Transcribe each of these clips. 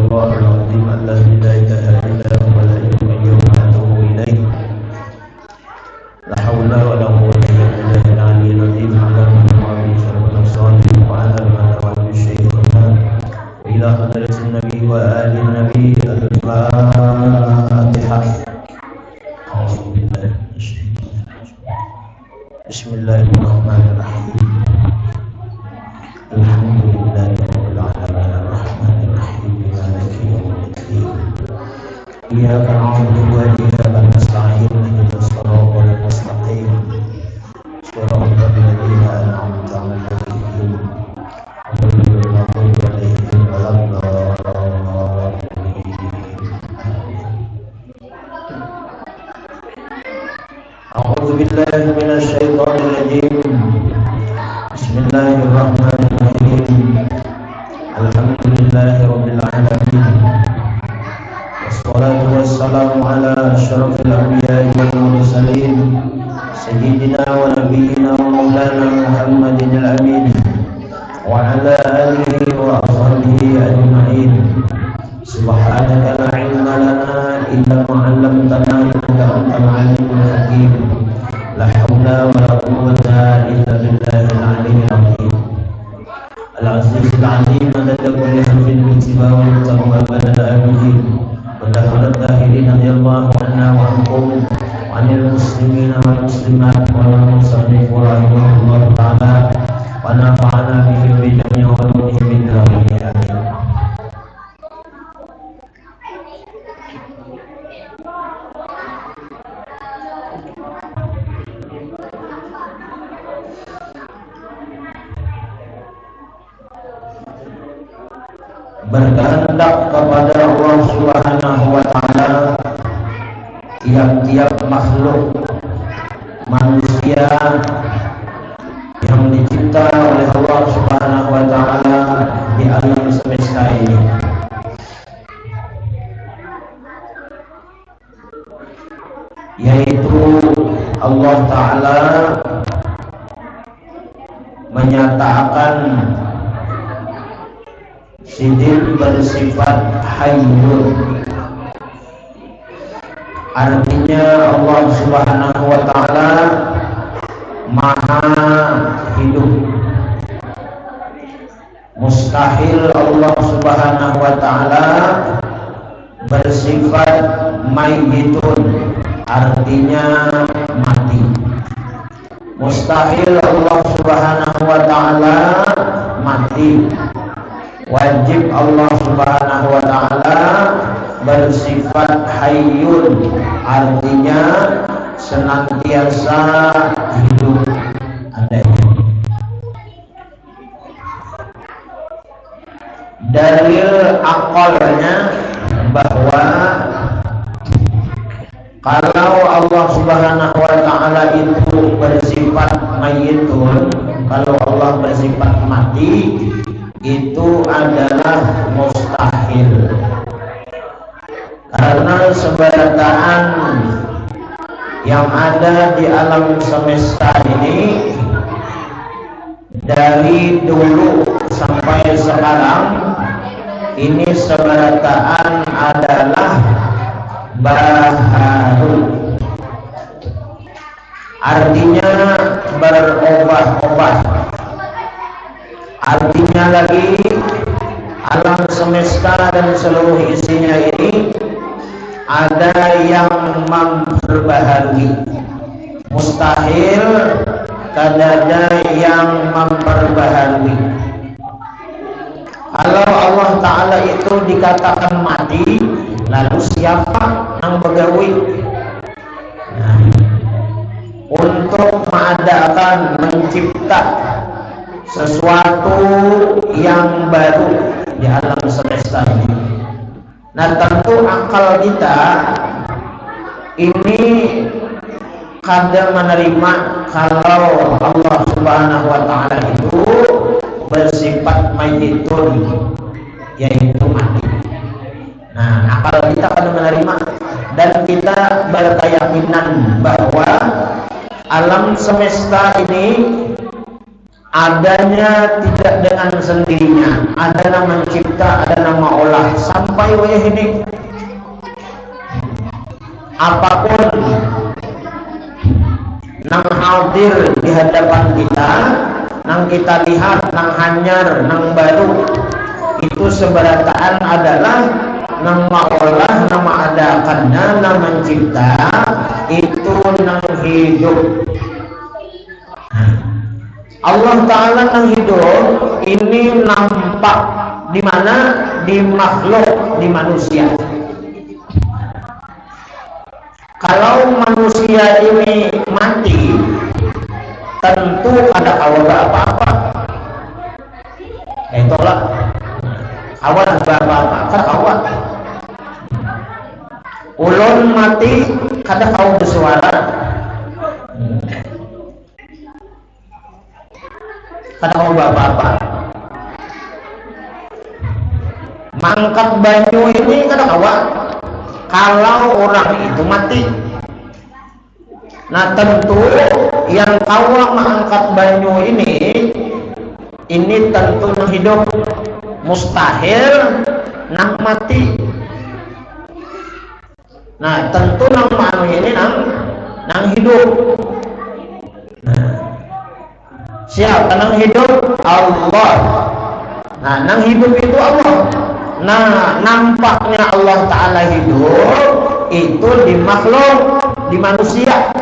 الله العظيم الذي لا إله إلا هو الحي القيوم أتوب إليه لا حول ولا قوة إلا بالله العلي العظيم على من هو بشرف الصالح وعلى من هو بالشيء إلى حضرة النبي وآل النبي الفاتحة. أعوذ بالله من الشيطان الرجيم. بسم الله الرحمن الرحيم. الحمد لله رب العالمين الرحمن الرحيم مالك يوم الدين. إياك نعبد وإياك نستعين اهدنا الصراط المستقيم صراط الذين أنعمت عليهم غير المغضوب عليهم ولا الضالين. أعوذ بالله من الشيطان الرجيم. بسم الله الرحمن الرحيم. الحمد لله رب العالمين والصلاة والسلام على أشرف الأنبياء والمرسلين سيدنا ونبينا ومولانا محمد الأمين وعلى آله وأصحابه أجمعين. سبحانك لا علم لنا إلا ما علمتنا إنك أنت العليم الحكيم. لا حول ولا قوة إلا بالله العلي العظيم العزيز العليم مدد كل حرف باتباع والتقوى بدل آمين. ودخل الداخلين رضي الله عنا وعنكم وعن المسلمين والمسلمات والمصنف رحمه الله تعالى ونفعنا به بجميع علومه بالدارين آمين. Berkehendak kepada Allah Subhanahu wa Ta'ala, tiap-tiap makhluk manusia yang dicipta oleh Allah Subhanahu wa Ta'ala di alam semesta ini, yaitu Allah Ta'ala menyatakan Sidin bersifat hayyun, artinya Allah Subhanahu wa Ta'ala maha hidup. Mustahil Allah Subhanahu wa Ta'ala bersifat mayyitun, artinya mati. Mustahil Allah Subhanahu wa Ta'ala mati. Wajib Allah Subhanahu wa Ta'ala bersifat hayyun, artinya senantiasa hidup adanya. Dalil akalnya bahwa kalau Allah Subhanahu wa Ta'ala itu bersifat mayyitun, kalau Allah bersifat mati, itu adalah mustahil, karena seberataan yang ada di alam semesta ini dari dulu sampai sekarang ini seberataan adalah baharu, artinya berubah-ubah. Artinya lagi alam semesta dan seluruh isinya ini ada yang memperbaharui. Mustahil kadada yang memperbaharui. Kalau Allah Ta'ala itu dikatakan mati, lalu siapa yang begawi? Nah, untuk mengadakan, mencipta sesuatu yang baru di alam semesta ini. Nah, tentu akal kita ini kadang menerima kalau Allah Subhanahu wa Ta'ala itu bersifat mayyitun, yaitu mati. Nah, akal kita kadang menerima, dan kita berkeyakinan bahwa alam semesta ini adanya tidak dengan sendirinya, ada yang mencipta, ada yang mengolah, sampai sampai wayah ini apapun nang hadir di hadapan kita, nang kita lihat, nang hanyar, nang baru, itu seberataan adalah nang maulah, nang mengadakannya, nang mencipta, itu nang hidup. Allah Ta'ala nang hidup ini nampak di mana? Di makhluk, di manusia. Kalau manusia ini mati, tentu ada awal apa-apa. Itulah awal apa-apa, kan awal. Ulun mati, kada kau bersuara. Kada kau apa-apa. Mangkat banyu ini kada awal. Kalau orang itu mati, nah tentu yang awak mengangkat banyu ini tentu nang hidup, mustahil nang mati. Nah tentu nang manu ini nang hidup. Nah, siapa nang hidup? Allah. Nah nang hidup itu Allah. Nah, nampaknya Allah Ta'ala hidup itu di makhluk, di manusia.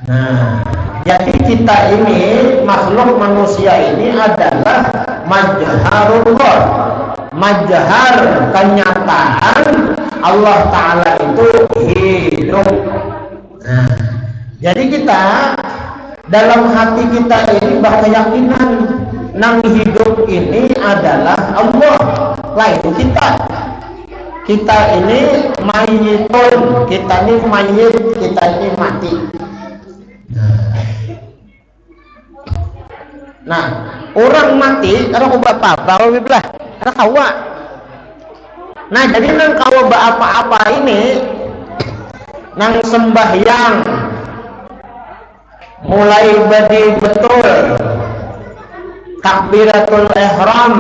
Nah, jadi kita ini, makhluk manusia ini adalah majharullah, majhar, kenyataan Allah Ta'ala itu hidup. Nah, jadi kita dalam hati kita ini berkeyakinan nang hidup ini adalah Allah, lain kita. Kita ini mayitun, kita ini mayit, kita ini mati. Nah, orang mati karena kau apa-apa, belah, karena kawa. Nah, jadi nang kawa apa-apa ini, nang sembahyang, mulai badi betul. Takbiratul ihram,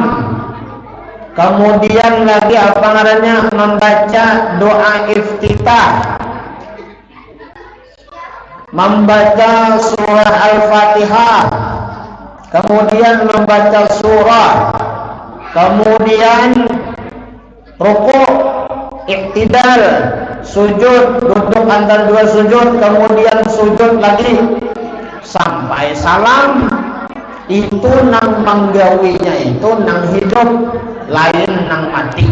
kemudian lagi apa namanya membaca doa iftitah, membaca surah Al-Fatihah, kemudian membaca surah, kemudian rukuk, iktidal, sujud, duduk antara dua sujud, kemudian sujud lagi sampai salam. Itu nang menggawinya itu nang hidup, lain nang mati.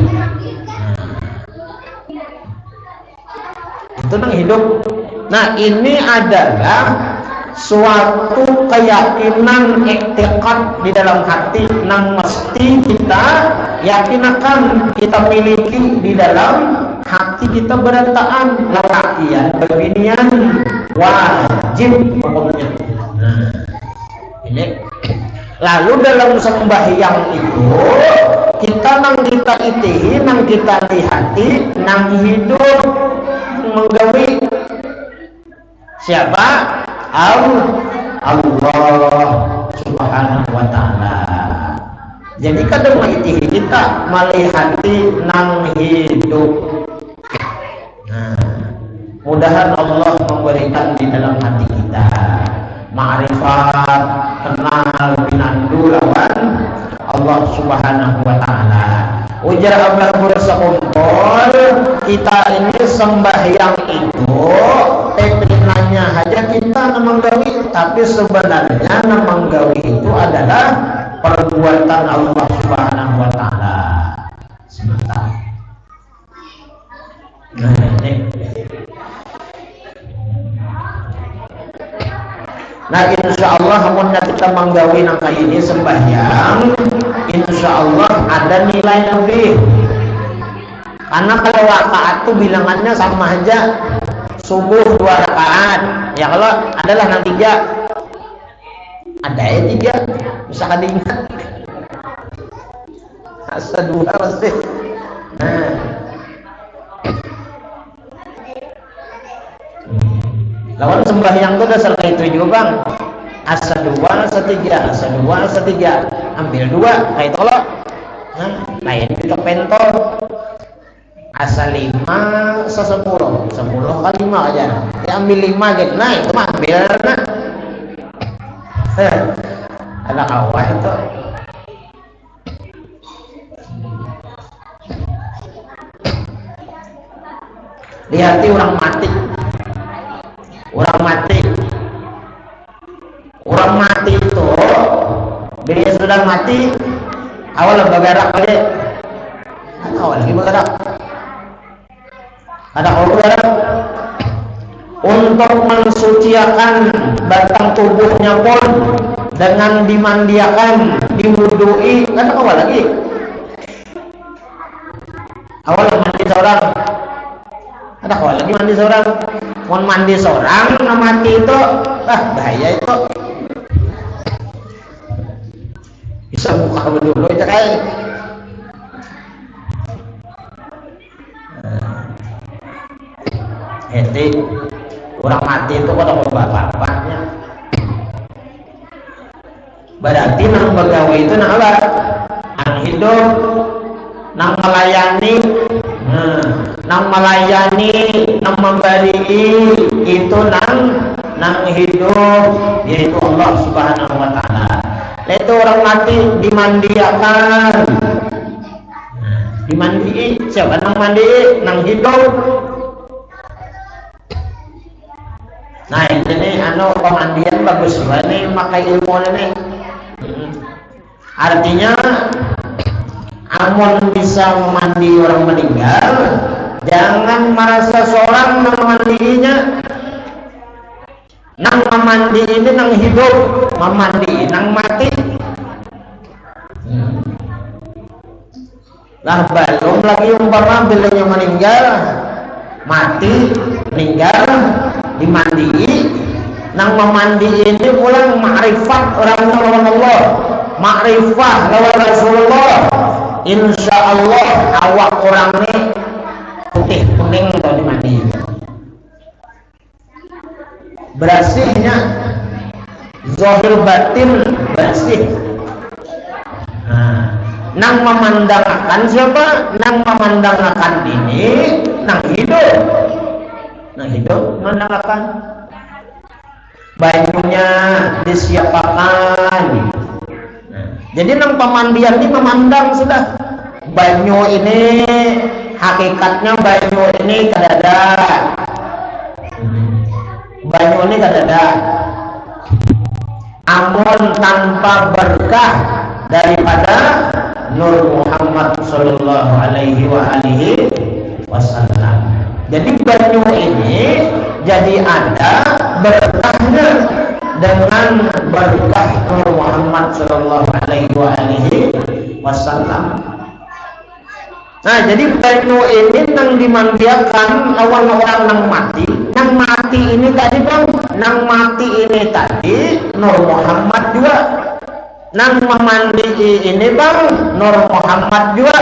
Itu nang hidup. Nah ini adalah suatu keyakinan iktiqad di dalam hati nang mesti kita yakinakan, kita miliki di dalam hati kita berataan lelakian beginian wajib pokoknya. Nah, ini lalu dalam sembahyang itu kita nang kita itihi, nang kita lihati, nang hidup menggawi siapa? Allah Subhanahu wa Ta'ala. Jadi kadang itihi kita melihati nang hidup. Nah, mudahan Allah memberikan di dalam hati kita ma'rifat, kenal pinandu lawan Allah Subhanahu wa Ta'ala. Ujar abah bersekumpul, kita ini sembahyang itu tetinanya aja kita namanggawi, tapi sebenarnya namanggawi itu adalah perbuatan Allah Subhanahu wa Ta'ala semata. Nah, ini. Nah insya Allah amunnya kita menggawi nangka ini sembahyang, insya Allah ada nilai lebih. Karena kalau rakaat itu bilangannya sama aja, subuh 2 rakaat, ya kalau adalah nang 3, ada ya 3, bisa diingat. Asa 2 pasti. Nah. Lawan sembahyang itu dasar kayak itu juga bang. Asa 2, asa 3, asa 2, asa 3, ambil 2 kayak tolak. Nah, lain kita pentol. asal 5 se-10 kali 5 aja ya, ambil 5 gitu nah itu mah ambil nah ada kawan itu lihati orang mati itu bila sudah mati awal bergerak aja awal lagi bergerak ada bergerak untuk mensuciakan batang tubuhnya pun dengan dimandiakan, diwudui kan awal lagi awal mandi seorang ada awal lagi mandi seorang mau mandi seorang mati itu bahaya itu bisa buka dulu itu kayak jadi orang mati itu kalau bapak-bapaknya berarti nang begawe itu nang apa? Nang hidup, nang melayani, nang memberi itu nang hidup, yaitu Allah Subhanahu Wa Taala. Itu orang mati dimandiakan, dimandi siapa nang mandi nang hidup. Nah ini pemandian bagus juga nih pakai ilmu ini. Artinya amun bisa memandi orang meninggal, jangan merasa seorang memandinya. Nang memandi ini nang hidup, memandi nang mati. Lah belum lagi umpama bilanya meninggal, mati, meninggal, dimandi. Nang memandi ini pulang ma'rifat orang lawan Allah, ma'rifah lawan Rasulullah. Insya Allah awak orang ini putih kuning kalau dimandi. Bersihnya, zahir batin bersih. Nang memandangkan siapa? Nang memandangkan ini, nang hidup memandangkan. Banyunya disiapakan. Jadi nang pemandian ini memandang sudah banyu ini hakikatnya banyu ini kadada. Banyu ini kadada. Amun tanpa berkah daripada Nur Muhammad Sallallahu Alaihi Wasallam. Jadi banyu ini jadi ada berkahnya dengan berkah Nur Muhammad Sallallahu Alaihi Wasallam. Nah, jadi banyu ini nang dimandiakan awal orang nang mati. Nang mati ini tadi bang, nang mati ini tadi Nur Muhammad juga. Nang memandi ini bang, Nur Muhammad juga.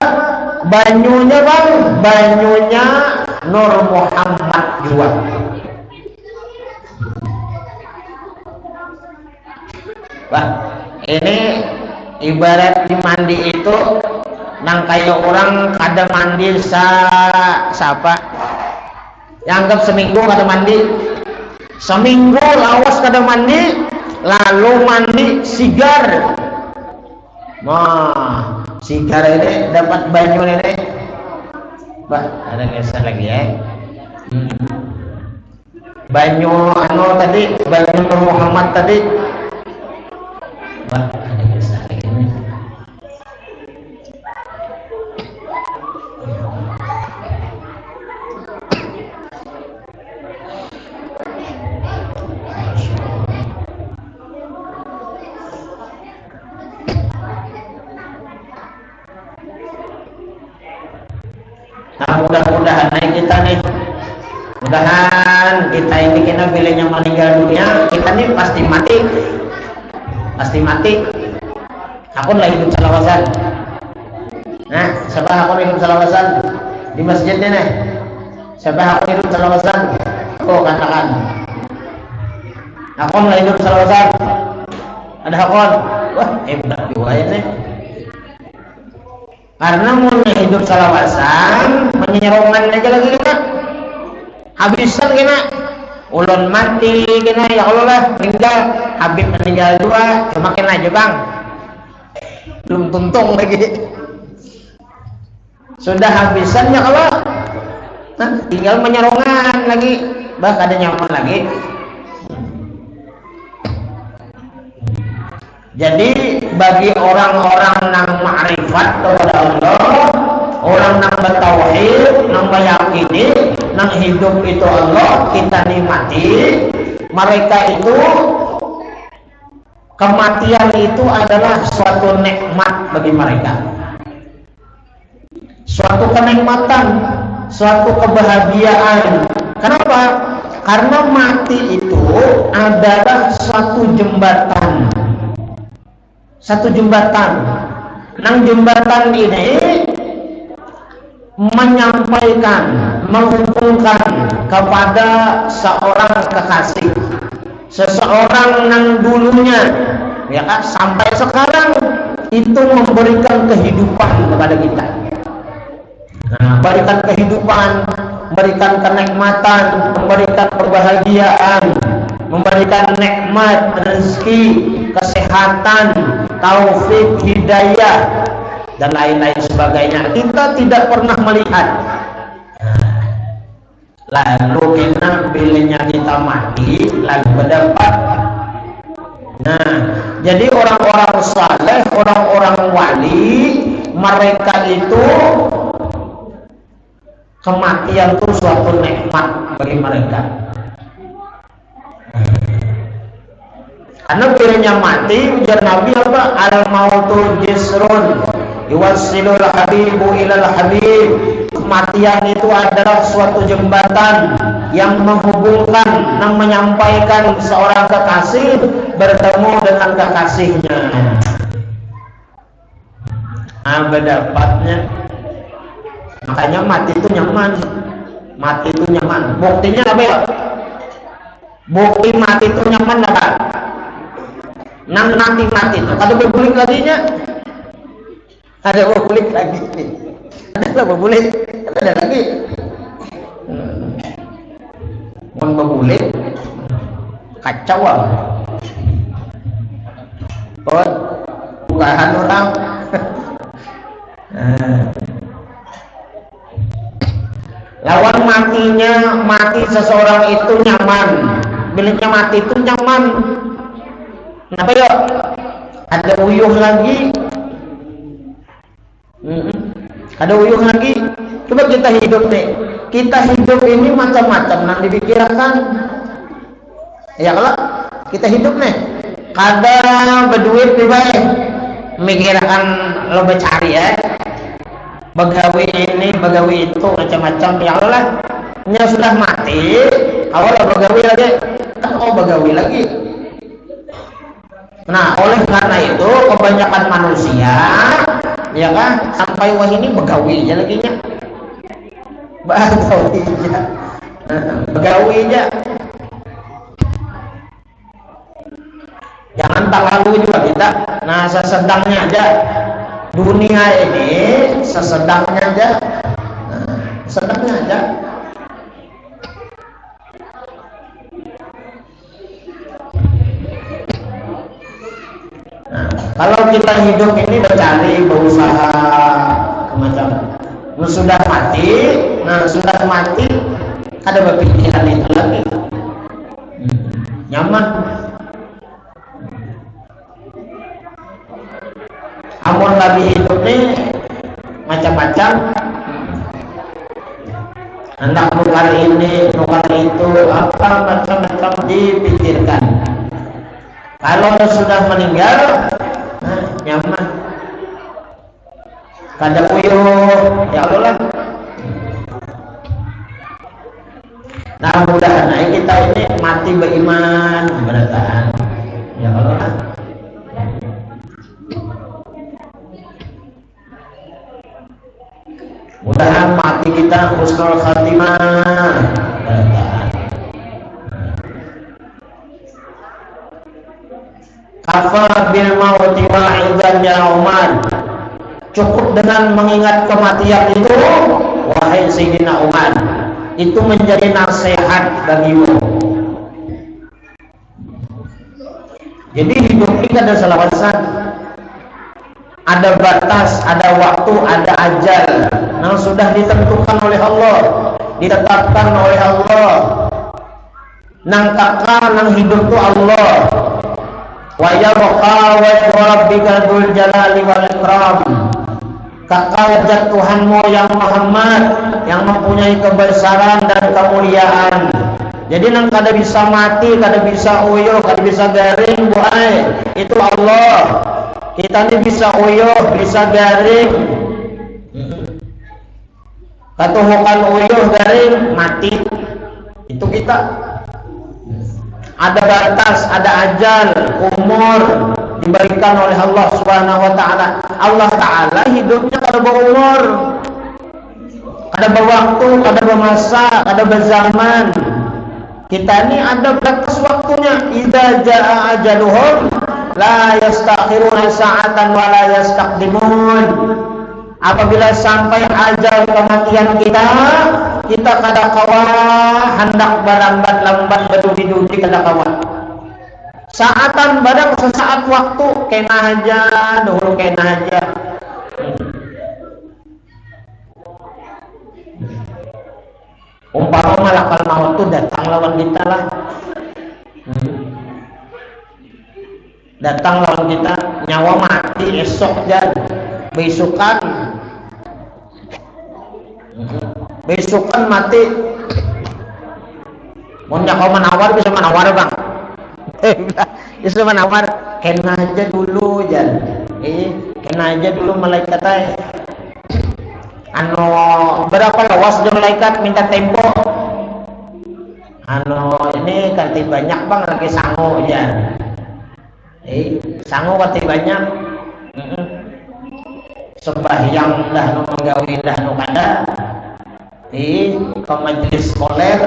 Banyunya bang, banyunya Nur Muhammad juga. Wah, ini ibarat di mandi itu nang kayak orang kada mandi siapa? Yang seminggu kada mandi, seminggu lawas kada mandi, lalu mandi sigar. Nah, sigar ini dapat banyu ini. Bah, ada geser lagi ya. Banyu tadi, banyu Nur Muhammad tadi. Bah, ada geser lagi ini. Nah, mudah-mudahan kita nih, mudahan kita ini kena bilangnya meninggal dunia, kita nih pasti mati. Aku lah hidup salawasan. Nah, siapa aku hidup salawasan di masjidnya nih? Siapa aku hidup salawasan? Aku katakan. Aku lah hidup salawasan. Ada hakon. Wah, hebat juga ini. Karena mau hidup salawasan penyerongan aja lagi kena habisan kena ulun mati kena ya Allah lah meninggal Habib meninggal dua cuma kena aja bang belum tuntung lagi sudah habisan ya Allah tinggal menyerongan lagi bah ada nyaman lagi. Jadi bagi orang-orang yang ma'rifat kepada Allah, orang yang bertauhid, yang meyakini, yang hidup itu Allah, kita nikmati, mereka itu kematian itu adalah suatu nikmat bagi mereka, suatu kenikmatan, suatu kebahagiaan. Kenapa? Karena mati itu adalah suatu jembatan. Satu jembatan. Nang jembatan ini menyampaikan, menghubungkan kepada seorang kekasih, seseorang yang dulunya, ya kan, sampai sekarang itu memberikan kehidupan kepada kita. Nah, memberikan kehidupan, memberikan kenikmatan, memberikan kebahagiaan, memberikan nikmat, rezeki, kesehatan, taufik, hidayah, dan lain-lain sebagainya. Kita tidak pernah melihat. Lalu kita bilangnya kita mati, lalu mendapat. Nah, jadi orang-orang saleh, orang-orang wali, mereka itu kematian itu suatu nikmat bagi mereka. Karena kiranya mati, ujar Nabi apa? Al-mautu jisrun yuwassilul habibu ilal habib. Kematian itu adalah suatu jembatan yang menghubungkan, yang menyampaikan seorang kekasih bertemu dengan kekasihnya. Dapatnya. Makanya mati itu nyaman. Mati itu nyaman. Buktinya apa ya? Bukti mati itu nyaman apa? Nang nanti mati itu kada berbulik lagi nya, ada berbulik lagi, ada berbulik, ada lagi, mau berbulik, kacau ah, bukaan orang, lawan matinya, mati seseorang itu nyaman, bilangnya mati itu nyaman. Kenapa yuk? Ada uyuh lagi. Ada uyuh lagi. Coba kita hidup nih. Kita hidup ini macam-macam yang dipikirkan. Ya kalau kita hidup nih, kada berduit pribadi, mikirkan lo bercari ya. Begawi ini, begawi itu, macam-macam. Ya Allah, nya sudah mati. Awal begawi lagi, kan begawi lagi. Nah, oleh karena itu kebanyakan manusia, ya kan, sampai wah ini begawi aja lagi nya, begawi aja. Jangan terlalu juga kita. Nah, sesedangnya aja. Dunia ini sesedangnya aja. Nah, sedangnya aja. Nah, kalau kita hidup ini bercari, berusaha macam sudah mati, nah sudah mati ada berpikiran itu lagi, nyaman. Amun lagi hidup nih macam-macam, hendak nukar ini, nukar itu, apa macam-macam dipikirkan. Kalau sudah meninggal, nah, nyaman. Kada uyuh, ya Allah. Nah, mudah-mudahan kita ini mati beriman, bertahan. Ya Allah. Mudah-mudahan mati kita husnul khatimah, bertahan. Kafa bil mauti wa'idan ya Umar. Cukup dengan mengingat kematian itu wahai Sayyidina Umar, itu menjadi nasihat bagimu. Jadi hidup ini ada salawasan, ada batas, ada waktu, ada ajal yang sudah ditentukan oleh Allah, ditetapkan oleh Allah. Nang takkan nang hidup tu Allah. Wa yabqa wajhu rabbika dzul jalali wal ikram. Kekal zat Tuhanmu yang Muhammad, yang mempunyai kebesaran dan kemuliaan. Jadi nang kada bisa mati, kada bisa uyuh, kada bisa garing, buai. Itu Allah. Kita ni bisa uyuh, bisa garing. Katuhukan uyuh, garing, mati. Itu kita. Ada batas, ada ajal, umur diberikan oleh Allah Subhanahu wa taala. Allah taala hidupnya kada berumur, kada berwaktu, kada bermasa, kada berzaman. Kita ini ada batas waktunya. Idza jaa ajaluhum la yastakhiruna sa'atan wa la yastaqdimun. Apabila sampai ajal kematian kita kada kawa hendak berlambat-lambat berdudi-dudi kada kawa. Saatan badang sesaat waktu kena aja, dahulu kena aja. Umpama malakal maut itu datang lawan kita lah. Datang lawan kita, nyawa mati esok dan besokan mati. Munnya kau menawar bisa menawar bang. Bisa menawar, kena aja dulu jan. Kena aja dulu malaikat ay. Berapa lawas dia malaikat minta tempo. Ini kanti banyak bang, lagi sangu jan. Sangu kanti banyak. Sembahyang dah nu menggawi dah nu kada. Ke majelis koler.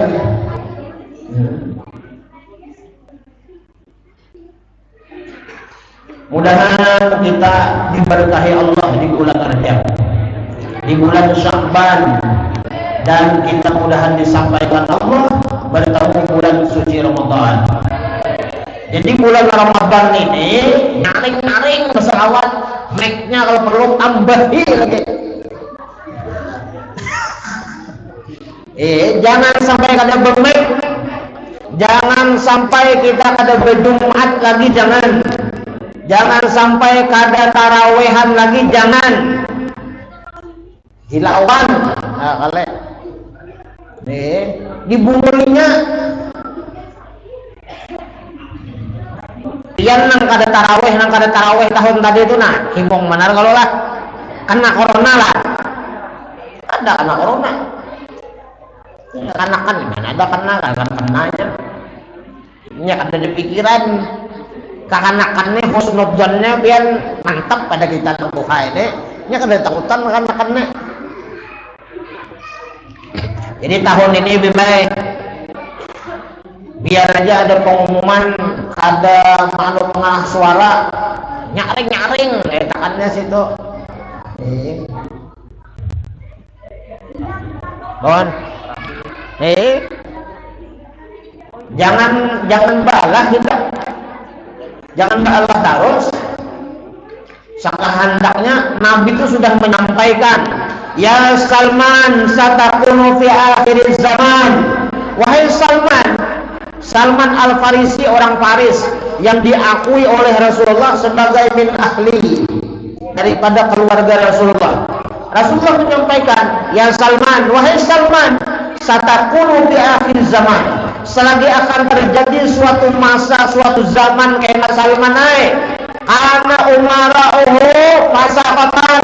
Mudah-mudahan kita diberkahi Allah di bulan Rajab, di bulan Sya'ban, dan kita mudahan disampaikan Allah bertemu bulan suci Ramadan. Jadi bulan Ramadan ini nyaring-nyaring berselawat, mic-nya kalau perlu tambahi lagi. Jangan sampai kada bermic, jangan sampai kita kada berjumat lagi, jangan sampai kada tarawehan lagi, jangan dilawan. Nah, kale dibungulinya pian nang kada taraweh tahun tadi itu nah himbong benar kalau lah kena corona lah, ada kena corona. Kanakan mana ada kenanya nya ada di pikiran kakanakannya husnudjannya biar mantap pada kita tuha ini nya kada takutan kanakannya. Jadi tahun ini bimbay biar aja ada pengumuman, ada makhluk pengarah suara nyaring takannya situ. Bon. Jangan balah kita. Jangan balah terus. Sekehendaknya Nabi itu sudah menyampaikan, ya Salman satakunu fi akhir zaman. Wahai Salman Al-Farisi, orang Faris yang diakui oleh Rasulullah sebagai min ahli daripada keluarga Rasulullah. Rasulullah menyampaikan, ya Salman, wahai Salman, satakunu fi akhir zaman. Selagi akan terjadi suatu masa, suatu zaman kena Salman karena umara'uhu fasaqatan,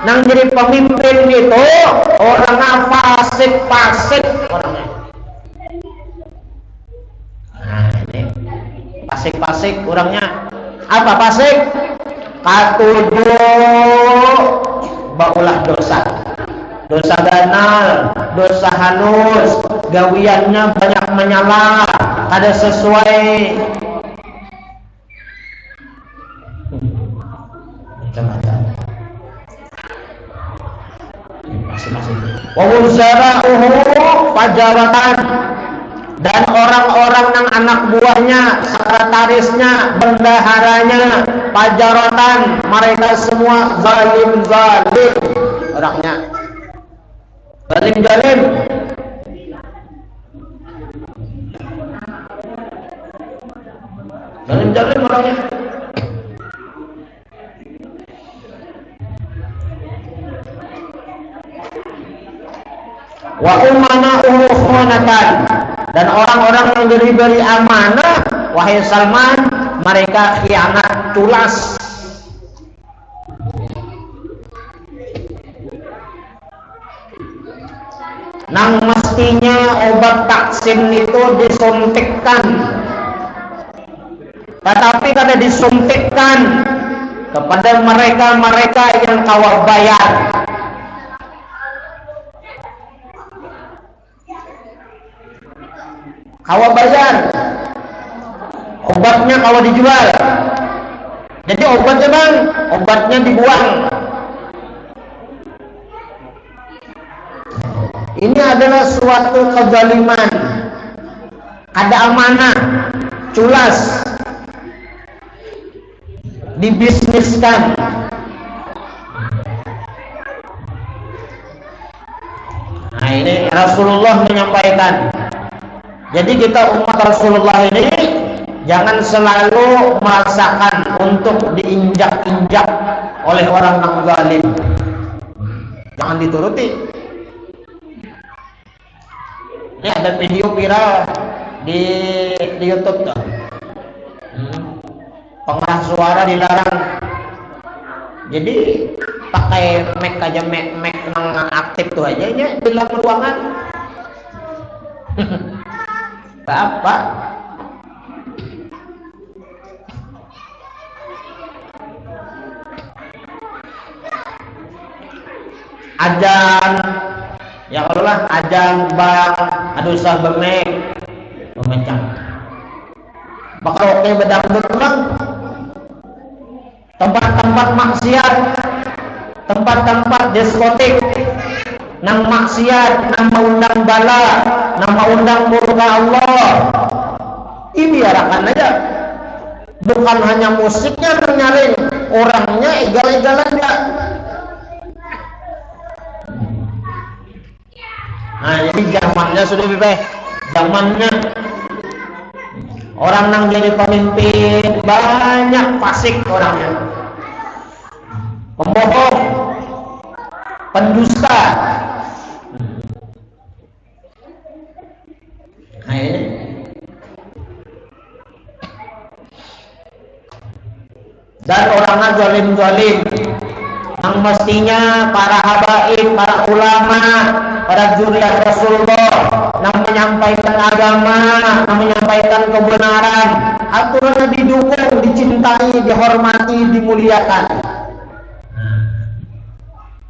nang jadi pemimpin itu orang fasik orangnya. Nah, ini fasik orangnya. Apa fasik? Katujuh baulah dosa ganal, dosa halus, gawiannya banyak menyala, ada sesuai macam-macam masing-masing. wa wuzara'uhu fajaratan, dan orang-orang yang anak buahnya, sekretarisnya, bendaharanya, fajaratan, mereka semua zalim orangnya, zalim orangnya. Wa umana'uhu khonatan, dan orang-orang yang diberi amanah, wahai Salman, mereka khianat, culas. Nang mestinya obat vaksin itu disuntikkan, tetapi kada disuntikkan kepada mereka yang kawal bayar. Kawal bayar, obatnya kawal dijual. Jadi obatnya bang, obatnya dibuang. Ini adalah suatu kezaliman, ada amanah, culas, dibisniskan. Nah ini Rasulullah menyampaikan. Jadi kita umat Rasulullah ini jangan selalu merasakan untuk diinjak-injak oleh orang yang zalim. Jangan dituruti. Ini ada video viral di YouTube tuh. Pengeras suara dilarang. Jadi pakai mic aja, mic yang aktif tuh aja nya di dalam ruangan. Apa? Ajan, ya kalau lah ajan bang, aduh sah bemek, memecah. Bakal oke bedangdut bang. Tempat-tempat maksiat, tempat-tempat diskotik, nang maksiat, nang undang bala, nang undang murka Allah, ibiarakan aja. Bukan hanya musiknya nyaring, orangnya egal-egalan ya. Nah jadi zamannya sudah bebas, zamannya orang nang jadi pemimpin banyak fasik orangnya, pembohong, pendusta. Nah ini dan orangnya zalim yang mestinya para habaib, para ulama, para zuriat Rasulullah yang menyampaikan agama, yang menyampaikan kebenaran, aturannya didukung, dicintai, dihormati, dimuliakan.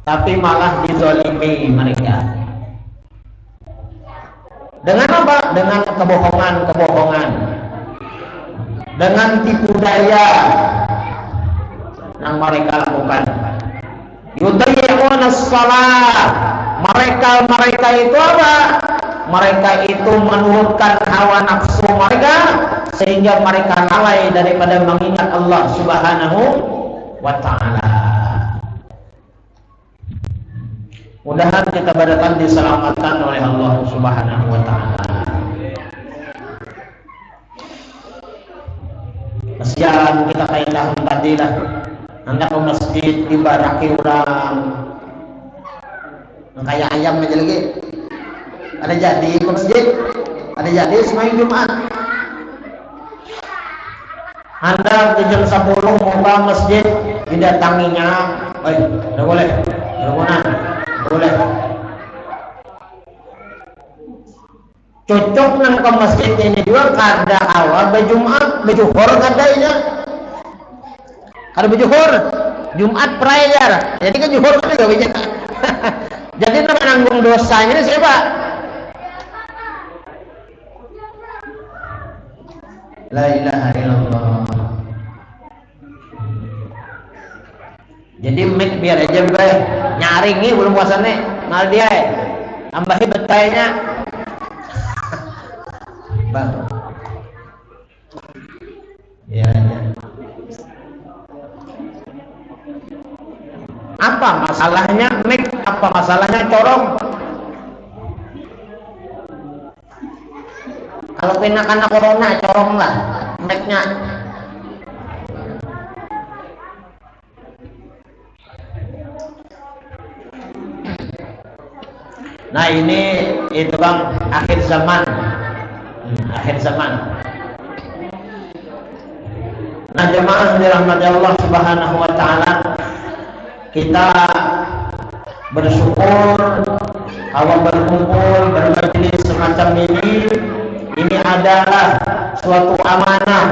Tapi malah dizalimi mereka. Dengan apa? Dengan kebohongan, dengan tipu daya yang mereka lakukan. Yudayyi'una shalah. Mereka itu apa? Mereka itu menurutkan hawa nafsu mereka sehingga mereka lalai daripada mengingat Allah Subhanahu wa ta'ala. Mudah-mudahan kita berdatang diselamatkan oleh Allah Subhanahu wa ta'ala. Kasihan kita kailah tadi lah. Hendak ke masjid dibaraki orang kayak ayam aja lagi. Ada jadi ke masjid, ada jadi semain Jumat. Anda di jam 10 buka masjid didatanginya, tidak boleh, boleh. Cocok nang ke masjid ini juga kada awal berjumat, berjuhur kadainya. Ada berjuhur, Jumat prayer. Jadi kan juhur kan juga bisa. Jadi nama nanggung dosanya siapa? La ilaha illallah. Jadi mic biar aja nyaring nih belum puasanya mal dia. ambahi betainya bang ya. Apa masalahnya mic? Apa masalahnya corong? Kalau kena corona corong lah mic-nya. Nah ini itu bang akhir zaman, akhir zaman. Nah jemaah dirahmati Allah Subhanahu Wa Taala, kita bersyukur kalau berkumpul bermajelis semacam ini adalah suatu amanah,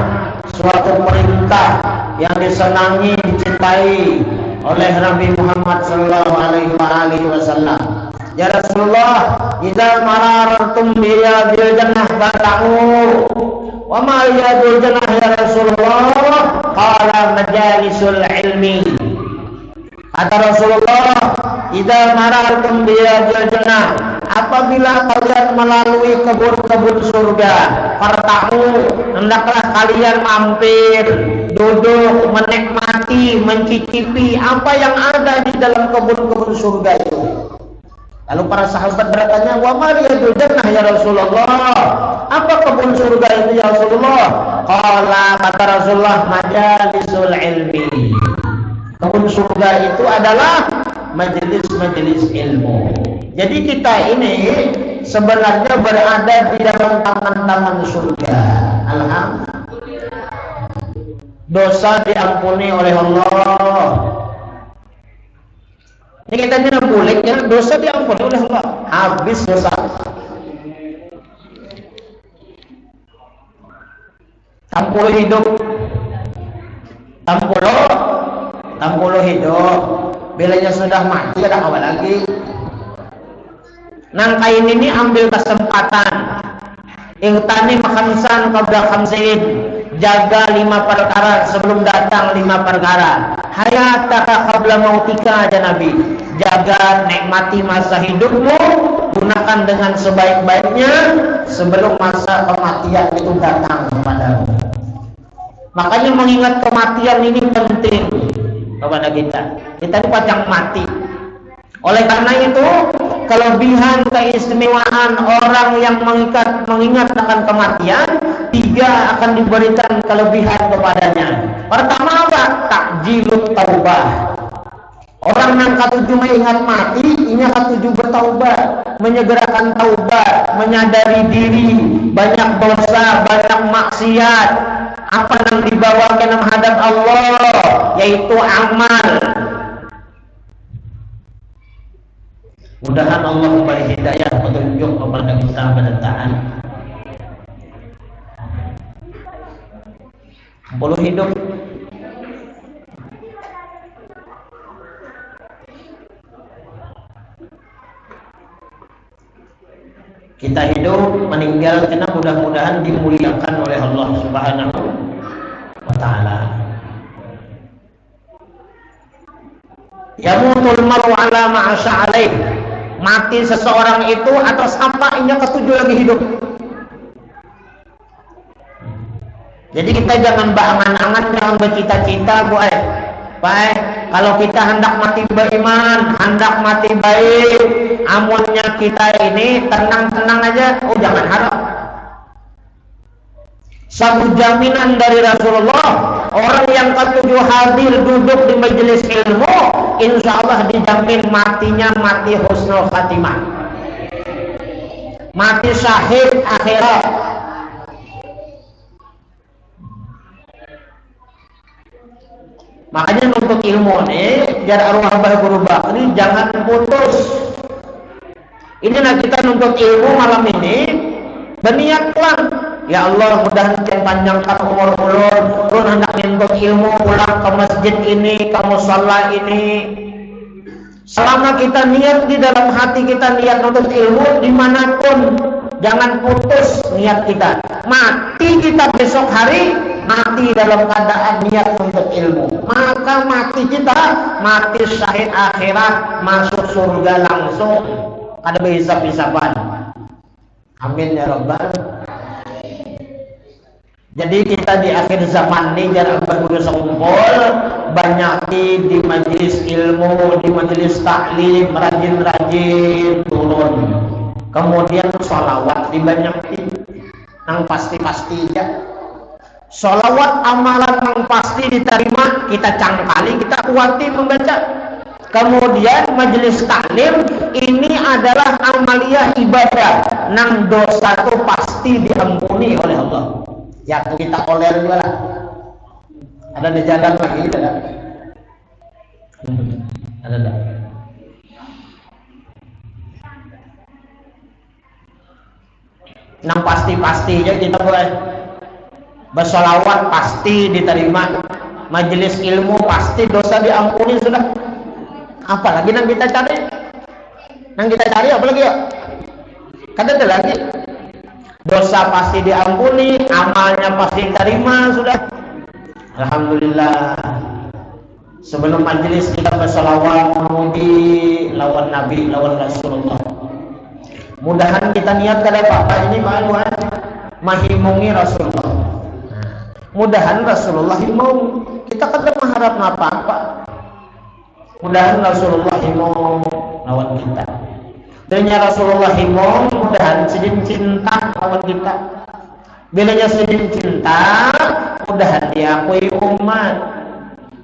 suatu perintah yang disenangi, dicintai oleh Nabi Muhammad Sallallahu Alaihi Wasallam. Ya Rasulullah, idza marartum bi riyadil jannah fata'u. Wa ma riyadul jannah ya Rasulullah? Qala majalisul ilmi. Kata Rasulullah, idza marartum bi riyadil jannah, apabila kalian melalui kebun-kebun surga, farta'u, hendaklah kalian mampir, duduk, menikmati, mencicipi apa yang ada di dalam kebun-kebun surga itu. Lalu para sahabat bertanya, wa ma riyadul jannah ya Rasulullah? Apa kebun surga itu ya Rasulullah? Qala, kata Rasulullah, majalisul ilmi. Kebun surga itu adalah majelis-majelis ilmu. Jadi kita ini sebenarnya berada di dalam tangan-tangan surga. Alhamdulillah. Dosa diampuni oleh Allah. Ini kita tidak boleh, ya, dosa diampuni oleh Allah. Habis dosa. Tampuluh hidup. Tampuluh hidup. Bilanya sudah mati, ada awal lagi. Nang kain ini ambil kesempatan. Ingtani makamsan qabla khamsin. Jaga 5 perkara sebelum datang 5 perkara. Hayataka qabla mautika, aja Nabi. Jaga, nikmati masa hidupmu, gunakan dengan sebaik-baiknya sebelum masa kematian itu datang kepadamu. Makanya mengingat kematian ini penting kepada kita. Kita ini pajang mati. Oleh karena itu, kelebihan keistimewaan orang yang mengingat akan kematian, 3 akan diberikan kelebihan kepadanya. Pertama apa? Takjilut taubah. Orang yang ketujuh ingat mati, ini ketujuh bertaubat, menyegerakan taubat, menyadari diri, banyak dosa, banyak maksiat, apa yang dibawa ke menghadap Allah, yaitu amal. Mudahan Allah memberi hidayah petunjuk kepada kita pada taat. 10 hidup. Kita hidup, meninggal, karena mudah-mudahan dimuliakan oleh Allah Subhanahu wa Ta'ala. Yamutul maru ala ma'asya alaih. Mati seseorang itu atas apa inya ketujuh lagi hidup. Jadi kita jangan berangan-angan, jangan bercita-cita, baik, kalau kita hendak mati beriman, hendak mati baik, amunnya kita ini tenang-tenang aja, jangan harap. Satu jaminan dari Rasulullah, orang yang ketujuh hadir duduk di majelis ilmu, insya Allah dijamin matinya mati husnul khatimah, mati syahid akhirat. Makanya untuk ilmu nih, biar arwah guru bakri jangan putus. Ini kita nuntut ilmu malam ini, berniat pelan. Ya Allah, mudah-mudahan panjangkan umur ulun, ulun hendak nuntut ilmu, pulang ke masjid ini, ke mushola ini. Selama kita niat di dalam hati kita niat nuntut ilmu dimanapun, jangan putus niat kita. Mati kita besok hari, mati dalam keadaan niat untuk ilmu, maka mati kita mati syahid akhirat, masuk surga langsung. kada berhisap-hisapan. Amin ya rabbal. Jadi kita di akhir zaman ini jarang berguru sekumpul, banyak di majelis ilmu, di majelis taklim, rajin-rajin turun. Kemudian sholawat dibanyakin, yang pasti-pasti aja. Sholawat amalan yang pasti diterima, kita cangkali, kita kuati membaca. Kemudian majelis taklim ini adalah amaliyah ibadah, nang dosa itu pasti diampuni oleh Allah. Ya kita oler juga lah. Ada di jalan lagi ada. Ada. Nang pasti-pasti aja kita boleh bersolawat pasti diterima, majelis ilmu pasti dosa diampuni sudah. Apalagi yang kita cari? Yang kita cari apa lagi ya? Kan ada lagi. Dosa pasti diampuni, amalnya pasti diterima sudah. Alhamdulillah. Sebelum majelis kita bersolawat memuji lawan Nabi, lawan Rasulullah. Mudahan kita niat kada apa ini maluan mahimungi Rasulullah. Mudahan Rasulullah himung, kita kada mengharap apa-apa. Mudahan Rasulullah himung lawan kita. Bilanya Rasulullah himung, mudahan sedih cinta lawan kita. Bilanya sedih cinta, mudahan diakui umat.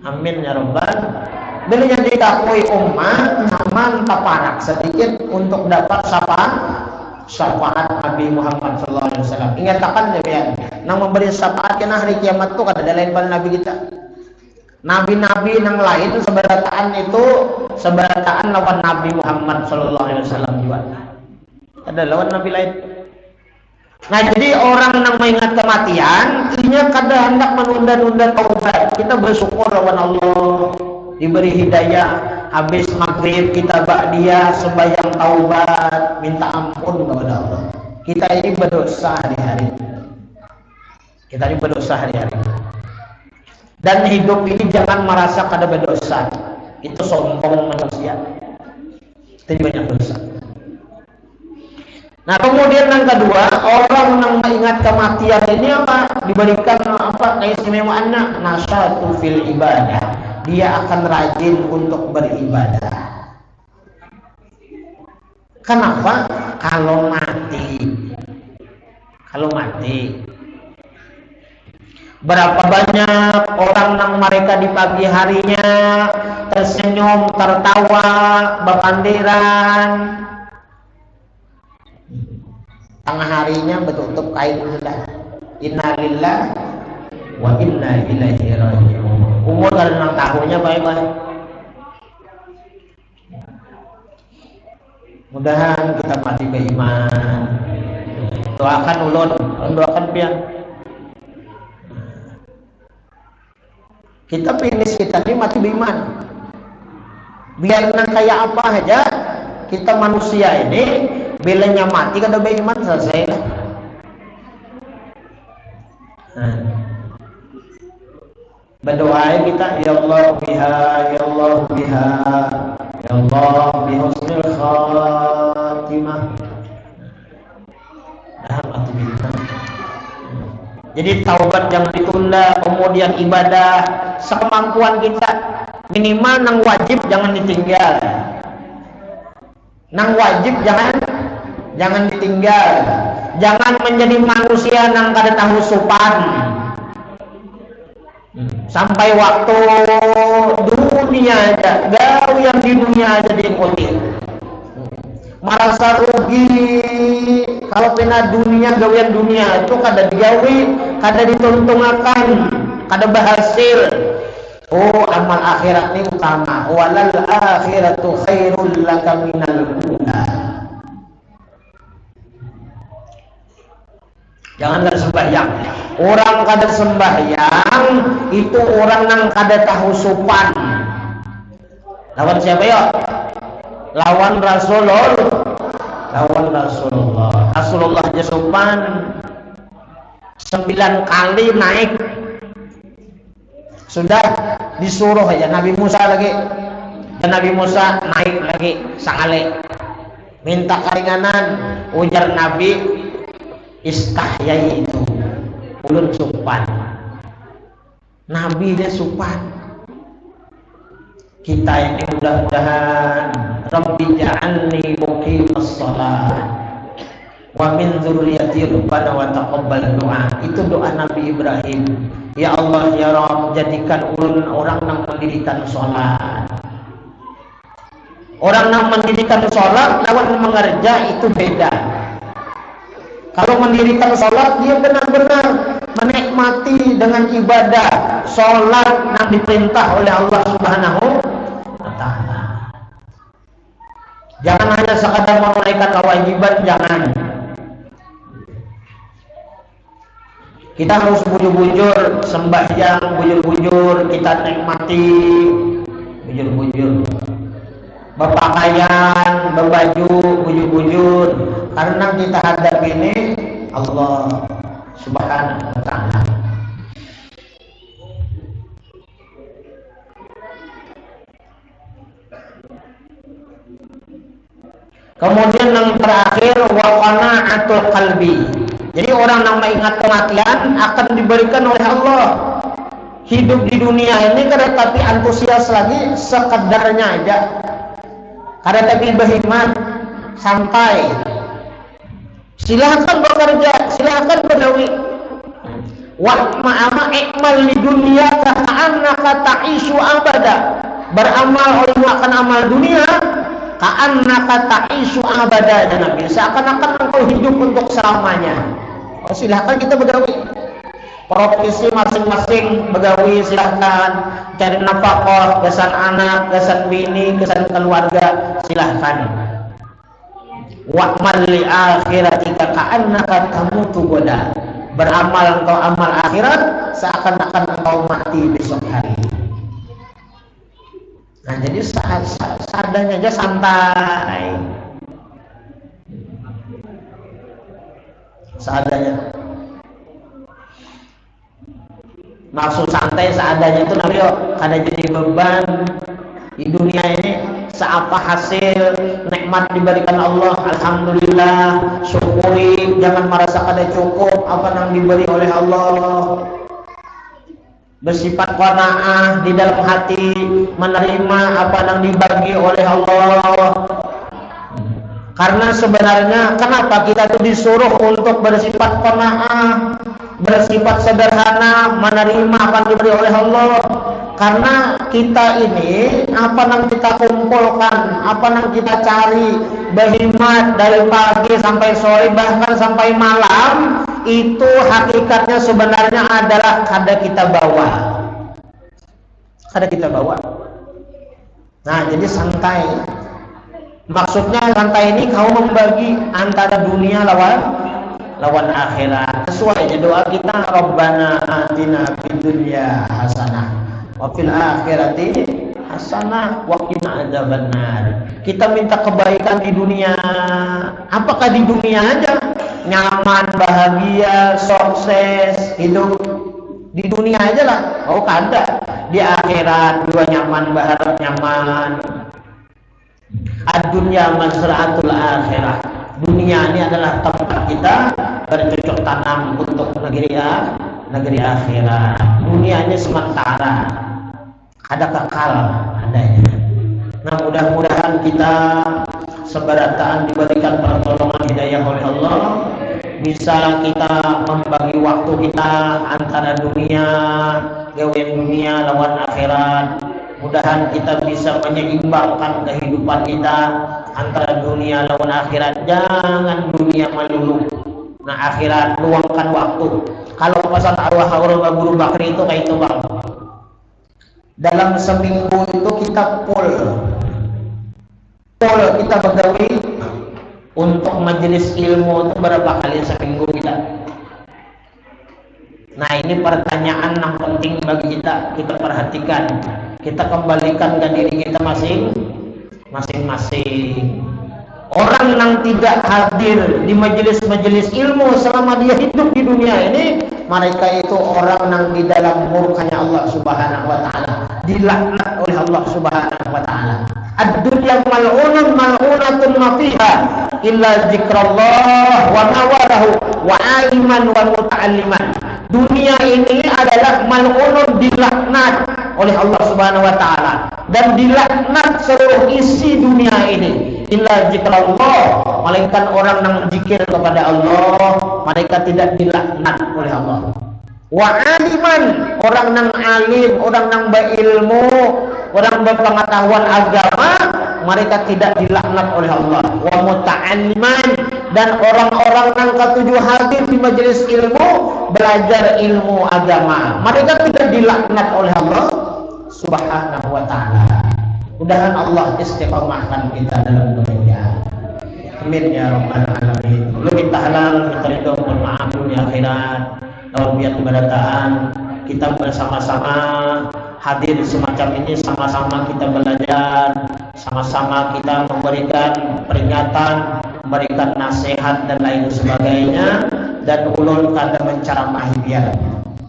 Amin ya rabbal. Bilanya diakui umat, nyaman taparak sedikit untuk dapat syafaat Nabi Muhammad SAW. Ingat akan ya, nang memberi syafaat kena hari kiamat tu kada ada lain pada Nabi kita. Nabi-nabi yang lain seberataan itu seberataan lawan Nabi Muhammad SAW juga. Ada lawan Nabi lain. Nah jadi orang yang mengingat kematian, inya kada hendak menunda-nunda taubat. Kita bersyukur lawan Allah diberi hidayah. Habis maghrib kita ba'diyah sembahyang taubat, minta ampun kepada Allah. Kita ini berdosa hari-hari. Kita ini berdosa hari-hari. Dan hidup ini jangan merasa kada berdosa. Itu sombong manusia. Itu banyak dosa. Nah kemudian yang kedua, orang yang mengingat kematian ini apa? Diberikan apa keistimewaannya? Nasyatu fil ibadah. Dia akan rajin untuk beribadah. Kenapa? Kalau mati berapa banyak orang yang mereka di pagi harinya tersenyum, tertawa, berpandiran, tengah harinya bertutup kain sudah. Innalillah wa inna ilaihi raji'un. Umur kalau 6 tahunnya baik-baik. Mudahan kita mati beriman. Doakan ulun, doakan pian. Kita finish kita ini mati beriman. Biar kayak apa aja, kita manusia ini bilanya mati kada beriman selesai. Berdoa kita, ya Allah biha, ya Allah biha, ya Allah bihusnil khatimah. Jadi taubat jangan ditunda, kemudian ibadah sekemampuan kita. Minimal nang wajib jangan ditinggal. Nang wajib jangan ditinggal. Jangan menjadi manusia nang kada tahu sopan. Sampai waktu dunia aja, gawe yang di dunia aja diikuti. Merasa rugi kalau pernah dunia gawean dunia itu kada digawe, kada dituntungakan, kada berhasil. Oh amal akhirat ini utama. Walal akhiratu khairul laka minal ula. Jangan kada sembahyang. Orang kada sembahyang itu orang yang kada tahu sopan. Lawan siapa ya? Lawan Rasulullah. Lawan Rasulullah. Rasulullah aja sopan 9 kali naik. Sudah disuruh aja Nabi Musa lagi. Dan Nabi Musa naik lagi sekali. minta keringanan. Ujar Nabi, istahyai itu ulun supan. Nabi dia supan. Kita ini mudah-mudahan Rabbi ja'alni muqimas shalah wa min dzurriyyati rabbana wa taqabbal doa. Itu doa Nabi Ibrahim. Ya Allah ya Rabb, jadikan ulun orang yang mendirikan salat. Orang yang mendirikan salat lawan mengerja itu beda. Kalau mendirikan salat dia benar-benar menikmati dengan ibadah salat yang diperintah oleh Allah Subhanahu wa taala. Jangan hanya sekadar menunaikan kewajiban, jangan. Kita harus bujur-bujur sembahyang, bujur-bujur kita nikmati, bujur-bujur berpakaian, berbaju, bujur-bujur, karena kita hadap ini Allah Subhanahu wa taala. Kemudian yang terakhir wa qana'atul qalbi. Jadi orang yang mengingat kematian akan diberikan oleh Allah. Hidup di dunia ini kada tapi antusias lagi sekedarnya aja. Kada tapi berkhidmat santai. Silahkan bekerja, silahkan bergawi. Wa ma'ama ikmal di dunia ka'annaka ta'isu abada. Beramal oleh makan amal dunia ka'annaka ta'isu abada, ya Nabi. Seakan-akan engkau hidup untuk selamanya. Oh, silahkan kita begawi. Profesi masing-masing begawi, silahkan. Cari nafkah, gasan anak, gasan bini, gasan keluarga, silahkan. Wa'mal li akhiratika ka'annaka tamutu goda. Beramal engkau amal akhirat seakan-akan engkau mati besok hari. Nah, jadi seadanya aja, santai. Seadanya. Maksud santai seadanya itu Nabi, kada jadi beban di dunia ini. Seapa hasil nikmat diberikan Allah, alhamdulillah, syukuri, jangan merasa kada cukup apa yang diberi oleh Allah. Bersifat qanaah di dalam hati, menerima apa yang dibagi oleh Allah. Karena sebenarnya kenapa kita itu disuruh untuk bersifat qanaah, bersifat sederhana, menerima apa yang diberi oleh Allah? Karena kita ini apa yang kita kumpulkan, apa yang kita cari, berkhidmat dari pagi sampai sore, bahkan sampai malam, itu hakikatnya sebenarnya adalah kada kita bawa. Kada kita bawa. Nah, jadi santai. Maksudnya santai ini kau membagi antara dunia lawan akhirat. Sesuai doa kita, Rabbana atina fid dunya hasanah wa fil akhirati hasanah wa qina adzabannar. Kita minta kebaikan di dunia. Apakah di dunia aja? Nyaman, bahagia, sukses, hidup di dunia aja lah. Oh, kada. Di akhirat juga nyaman, berharap nyaman. Ad-dunya mazra'atul akhirah. Dunia ini adalah tempat kita bercocok tanam untuk negeri akhirat. Dunia ini sementara, ada kekal adanya. Nah, mudah-mudahan kita seberataan diberikan pertolongan hidayah oleh Allah, bisa kita membagi waktu kita antara dunia, gawean dunia lawan akhirat. Mudahan kita bisa menyeimbangkan kehidupan kita antara dunia lawan akhirat. Jangan dunia melulu. Nah, akhirat luangkan waktu. Kalau pasal arwah Guru Bakri itu kayak itu, Bang. Dalam seminggu itu kita full kita begawi untuk majelis ilmu itu berapa kali seminggu kita. Nah, ini pertanyaan yang penting bagi kita perhatikan. Kita kembalikan ke diri kita masing-masing. Orang yang tidak hadir di majelis-majelis ilmu selama dia hidup di dunia ini, mereka itu orang yang di dalam murkanya Allah Subhanahu wa taala, dilaknat oleh Allah Subhanahu wa taala. Ad-dunya mal'unun mal'unatun ma fiha illa zikrullah wa nawalahu wa aliman wa muta'alliman. Dunia ini adalah mal'unun, dilaknat oleh Allah Subhanahu wa taala, dan dilaknat seluruh isi dunia ini. Illa zikrullah, malaikat orang yang zikir kepada Allah, mereka tidak dilaknat oleh Allah. Wa aliman, orang yang alim, orang yang berilmu, orang berpengetahuan agama, mereka tidak dilaknat oleh Allah. Wa muta'alliman, dan orang-orang yang ketujuh hadir di majelis ilmu, belajar ilmu agama, mereka tidak dilaknat oleh Allah Subhanahu wa taala. Mudah-mudahan Allah istiqomahkan kita dalam dunia. Amin ya rabbal alamin. Lu minta halal, minta ridho, mohon maaf dunia akhirat. Taufiq keberkataan, kita bersama-sama hadir semacam ini, sama-sama kita belajar, sama-sama kita memberikan peringatan, memberikan nasihat dan lain sebagainya, dan ulun kada menceramahi biar.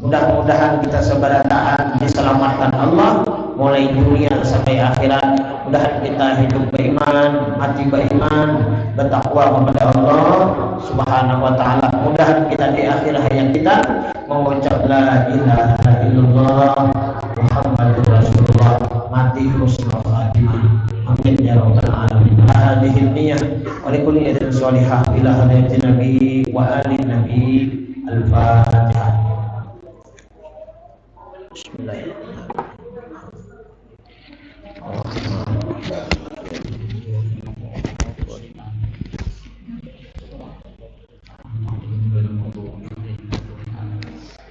Mudah-mudahan kita seberataan diselamatkan Allah mulai dunia sampai akhirat. Mudah-mudahan kita hidup beriman, mati beriman, bertakwa kepada Allah Subhanahu wa taala. Mudah-mudahan kita di akhir hayat kita mengucap la ilaha illallah Muhammadur Rasulullah, mati husnul khatimah. Amin ya rabbal alamin. Hadhihi niyyah wa likulli idin shalihah ila hadayatin nabi wa ali nabi. Al-Fatihah. Bismillahirrahmanirrahim.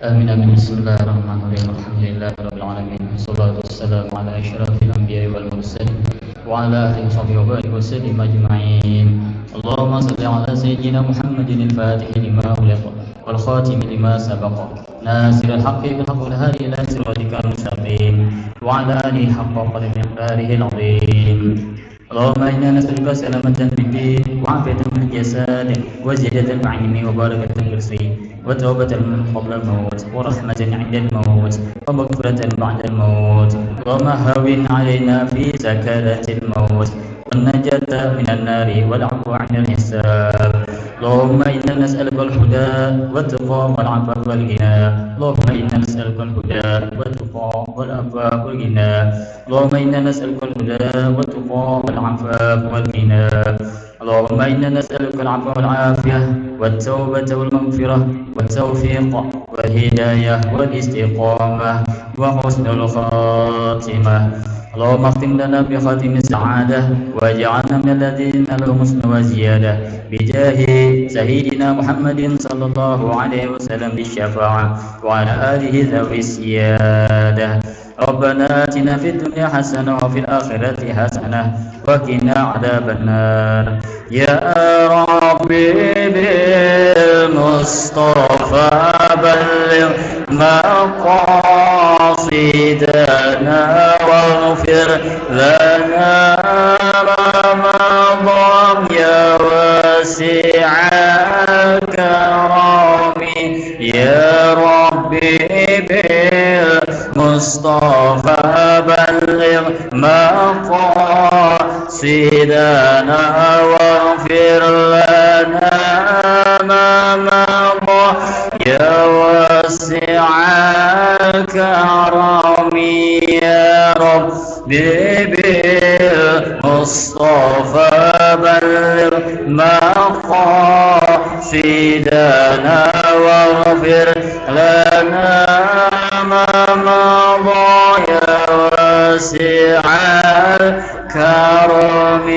Amin amin. Bismillahirrahmanirrahim. Alhamdulillahirabbil alamin. Wassalatu wassalamu ala asyrafil anbiya'i wal mursalin wa ala alihi wa sahbihi wa sallim ajma'in. Allahumma shalli ala sayyidina Muhammadin al-Fatih lima ughliqa wal khatim lima sabaqa nasiril haqqi bil haqqi wal hadi ila siratikal mustaqim wa ala alihi haqqa qadrihi al-'azim. اللهم إنا نسألك سلامة في الدين وعافية في الجسد وزيادة في العلم وبركة في الرزق وتوبة قبل الموت ورحمة عند الموت ومغفرة بعد الموت. اللهم هون علينا في سكرات الموت والنجاة من النار والعفو عن الحساب. اللهم إنا نسألك الهدى والتقى والعفاف والغنى. اللهم إنا نسألك الهدى والتقى والعفاف والغنى. اللهم إنا نسألك الهدى والتقى والعفاف والغنى. اللهم إنا نسألك العفو والعافية والتوبة والمغفرة والتوفيق والهداية والاستقامة وحسن الخاتمة. اللهم اختم لنا بخاتم السعادة واجعلنا من الذين لهم حسن وزيادة بجاه سيدنا محمد صلى الله عليه وسلم بالشفاعة وعلى آله ذوي السيادة. ربنا آتنا في الدنيا حسنة وفي الآخرة حسنة وقنا عذاب النار. يا ربي بالمصطفى بلغ مقاصدنا واغفر لنا رمضان يا واسع الكرم. يا ربي بالمصطفى بلغ مقاصدنا واغفر لنا ما مضى يا واسع الكرم. يا رب بالمصطفى بلغ مقاصدنا واغفر لنا ما مضى يا واسع الكرم.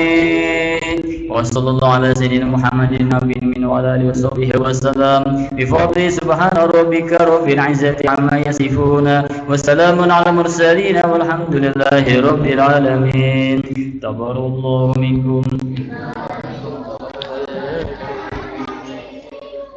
وصلى الله على سيدنا محمد النبي وعلى آله وصحبه وسلم بفضل سبحان ربك رب العزة عما يصفون وسلام على المرسلين والحمد لله رب العالمين. تبارك الله منكم.